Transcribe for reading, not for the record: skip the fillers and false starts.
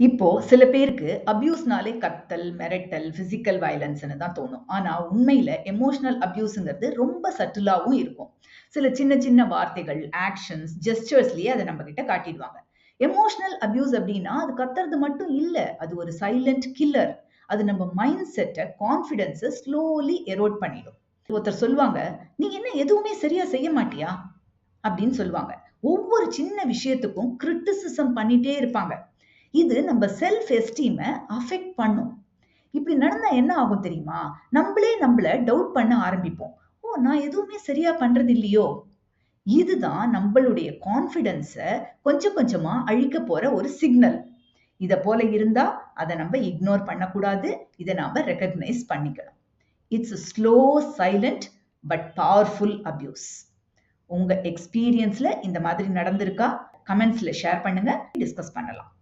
இப்போ சில பேருக்கு அபியூஸ்னாலே கத்தல், மிரட்டல், பிசிக்கல் வயலன்ஸ்ன்னு தான் தோணும். ஆனா உண்மையில எமோஷனல் அபியூஸ்ங்கிறது ரொம்ப சட்டிலாவும் இருக்கும். சில சின்ன சின்ன வார்த்தைகள், ஆக்ஷன்ஸ், ஜெஸ்டர்ஸ்லயே அத நம்ம கிட்ட காட்டிடுவாங்க. எமோஷனல் அபியூஸ் அப்டின்னா அது கத்துறது மட்டும் இல்ல. அது ஒரு சைலன்ட் கில்லர். அது நம்ம மைண்ட் செட்ட, கான்ஃபிடன்ஸ ஸ்லோலி எரோட் பண்ணிடும். ஒருத்தர் சொல்லுவாங்க, "நீ என்ன எதுவுமே சரியா செய்ய மாட்டியா?" அப்படின்னு சொல்லுவாங்க. ஒவ்வொரு சின்ன விஷயத்துக்கும் கிரிட்டிசிசம் பண்ணிட்டே இருப்பாங்க. இது நம்ம செல்ஃப் எஸ்டீம அஃபெக்ட் பண்ணும். இப்படி நடந்தா என்ன ஆகும் தெரியுமா? நம்மளே நம்மள டவுட் பண்ண ஆரம்பிப்போம். ஓ! நான் எதுவுமே சரியா பண்றது இல்லையோ? இதுதான் நம்மளுடைய கான்ஃபிடன்ஸ கொஞ்சம் கொஞ்சமா அழிக்க போற ஒரு சிக்னல். இத போல இருந்தா அத நம்ம இக்னோர் பண்ணக்கூடாது. இத நாம ரெகக்னைஸ் பண்ணிக்கணும். It's slow, silent but powerful abuse. உங்க எக்ஸ்பீரியன்ஸ்ல இந்த மாதிரி நடந்திருக்கா? கமெண்ட்ஸ்ல ஷேர் பண்ணுங்க. டிஸ்கஸ் பண்ணலாம்.